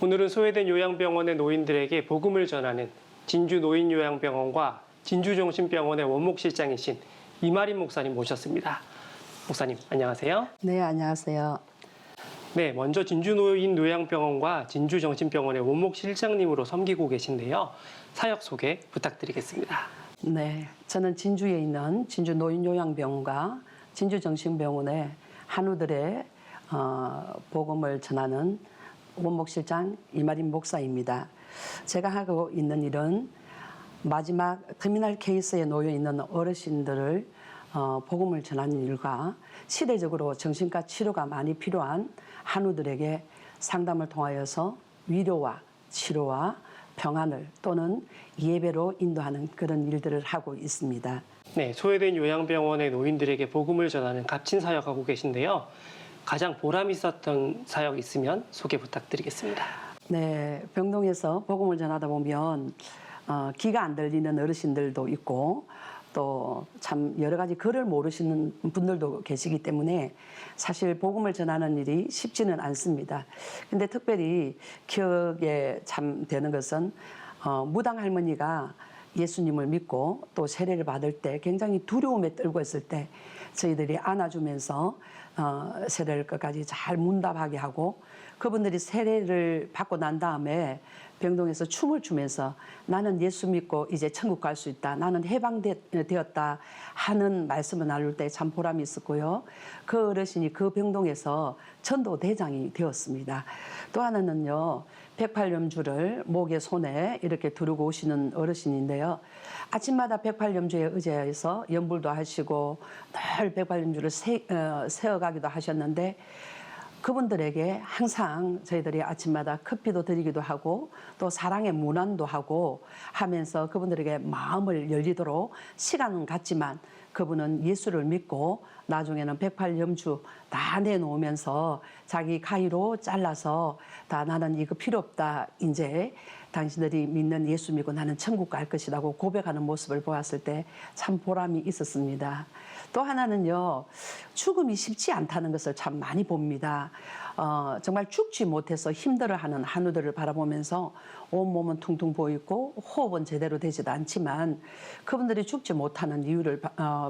오늘은 소외된 요양병원의 노인들에게 복음을 전하는 진주노인요양병원과 진주정신병원의 원목실장이신 이마린 목사님 모셨습니다. 목사님, 안녕하세요. 네, 안녕하세요. 네, 먼저 진주노인요양병원과 진주정신병원의 원목실장님으로 섬기고 계신데요. 사역 소개 부탁드리겠습니다. 네, 저는 진주에 있는 진주노인요양병원과 진주정신병원의 한우들의 복음을 전하는 원목실장 이마린 목사입니다. 제가 하고 있는 일은 마지막 터미널 케이스에 놓여 있는 어르신들을 복음을 전하는 일과 시대적으로 정신과 치료가 많이 필요한 한우들에게 상담을 통하여서 위로와 치료와 평안을 또는 예배로 인도하는 그런 일들을 하고 있습니다. 네, 소외된 요양병원의 노인들에게 복음을 전하는 값진 사역하고 계신데요. 가장 보람 있었던 사역 있으면 소개 부탁드리겠습니다. 네, 병동에서 복음을 전하다 보면 귀가 안 들리는 어르신들도 있고 또 참 여러 가지 글을 모르시는 분들도 계시기 때문에 사실 복음을 전하는 일이 쉽지는 않습니다. 근데 특별히 기억에 참 되는 것은 무당 할머니가 예수님을 믿고 또 세례를 받을 때 굉장히 두려움에 떨고 있을 때 저희들이 안아주면서 세례를 끝까지 잘 문답하게 하고 그분들이 세례를 받고 난 다음에 병동에서 춤을 추면서 나는 예수 믿고 이제 천국 갈 수 있다. 나는 해방되었다 하는 말씀을 나눌 때 참 보람이 있었고요. 그 어르신이 그 병동에서 전도대장이 되었습니다. 또 하나는요. 108염주를 목에 손에 이렇게 두르고 오시는 어르신인데요. 아침마다 108염주에 의지해서 연불도 하시고 늘 108염주를 세어가기도 하셨는데 그분들에게 항상 저희들이 아침마다 커피도 드리기도 하고 또 사랑의 문안도 하고 하면서 그분들에게 마음을 열리도록 시간은 갖지만 그분은 예수를 믿고 나중에는 108염주 다 내놓으면서 자기 가위로 잘라서 다 나는 이거 필요 없다. 이제 당신들이 믿는 예수 믿고 나는 천국 갈 것이라고 고백하는 모습을 보았을 때 참 보람이 있었습니다. 또 하나는요. 죽음이 쉽지 않다는 것을 참 많이 봅니다. 정말 죽지 못해서 힘들어하는 한우들을 바라보면서 온몸은 퉁퉁 부어있고 호흡은 제대로 되지도 않지만 그분들이 죽지 못하는 이유를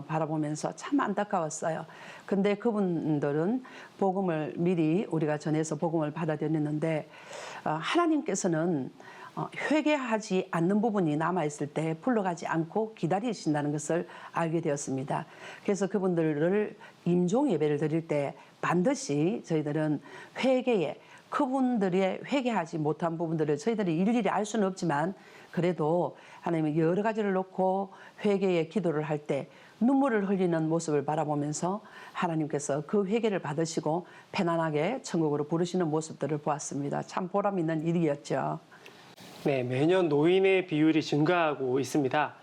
바라보면서 참 안타까웠어요. 근데 그분들은 복음을 미리 우리가 전해서 복음을 받아들였는데 하나님께서는 회개하지 않는 부분이 남아있을 때 불러가지 않고 기다리신다는 것을 알게 되었습니다. 그래서 그분들을 임종 예배를 드릴 때 반드시 저희들은 회개에 그분들의 회개하지 못한 부분들을 저희들이 일일이 알 수는 없지만 그래도 하나님이 여러 가지를 놓고 회개의 기도를 할 때 눈물을 흘리는 모습을 바라보면서 하나님께서 그 회개를 받으시고 편안하게 천국으로 부르시는 모습들을 보았습니다. 참 보람 있는 일이었죠. 네, 매년 노인의 비율이 증가하고 있습니다.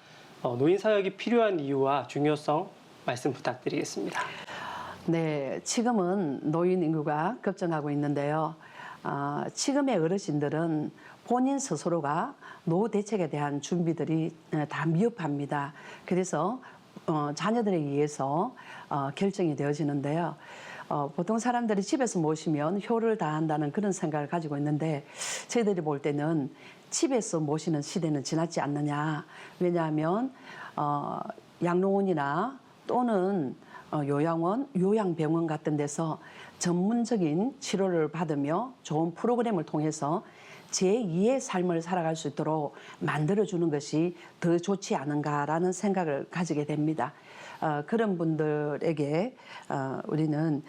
노인 사역이 필요한 이유와 중요성 말씀 부탁드리겠습니다. 네, 지금은 노인 인구가 급증하고 있는데요. 지금의 어르신들은 본인 스스로가 노후 대책에 대한 준비들이 다 미흡합니다. 그래서 자녀들에 의해서 결정이 되어지는데요. 보통 사람들이 집에서 모시면 효를 다한다는 그런 생각을 가지고 있는데 저희들이 볼 때는 집에서 모시는 시대는 지났지 않느냐. 왜냐하면 양로원이나 또는 요양원, 요양병원 같은 데서 전문적인 치료를 받으며 좋은 프로그램을 통해서 제2의 삶을 살아갈 수 있도록 만들어주는 것이 더 좋지 않은가라는 생각을 가지게 됩니다. 그런 분들에게 우리는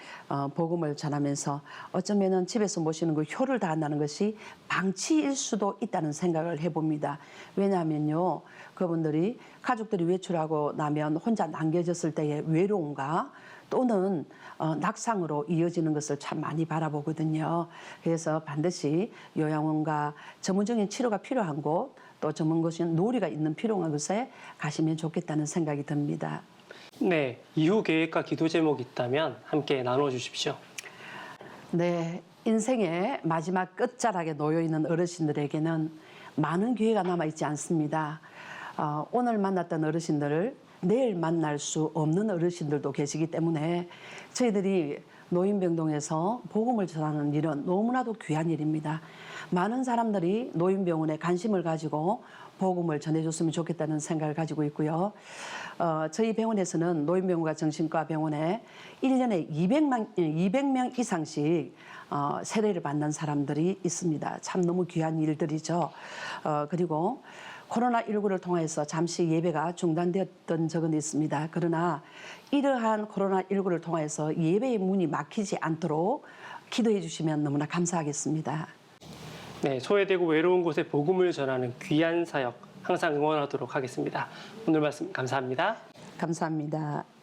복음을 전하면서 어쩌면 집에서 모시는 그 효를 다한다는 것이 방치일 수도 있다는 생각을 해봅니다. 왜냐하면요. 그분들이 가족들이 외출하고 나면 혼자 남겨졌을 때의 외로움과 또는 낙상으로 이어지는 것을 참 많이 바라보거든요. 그래서 반드시 요양원과 전문적인 치료가 필요한 곳, 또 전문적인 놀이가 있는 필요한 곳에 가시면 좋겠다는 생각이 듭니다. 네, 이후 계획과 기도 제목이 있다면 함께 나눠주십시오. 네, 인생의 마지막 끝자락에 놓여있는 어르신들에게는 많은 기회가 남아있지 않습니다. 오늘 만났던 어르신들을 내일 만날 수 없는 어르신들도 계시기 때문에 저희들이 노인병동에서 복음을 전하는 일은 너무나도 귀한 일입니다. 많은 사람들이 노인병원에 관심을 가지고 복음을 전해줬으면 좋겠다는 생각을 가지고 있고요. 저희 병원에서는 노인병원과 정신과 병원에 1년에 200명 이상씩 세례를 받는 사람들이 있습니다. 참 너무 귀한 일들이죠. 그리고 코로나19를 통해서 잠시 예배가 중단되었던 적은 있습니다. 그러나 이러한 코로나19를 통해서 예배의 문이 막히지 않도록 기도해 주시면 너무나 감사하겠습니다. 네, 소외되고 외로운 곳에 복음을 전하는 귀한 사역 항상 응원하도록 하겠습니다. 오늘 말씀 감사합니다. 감사합니다.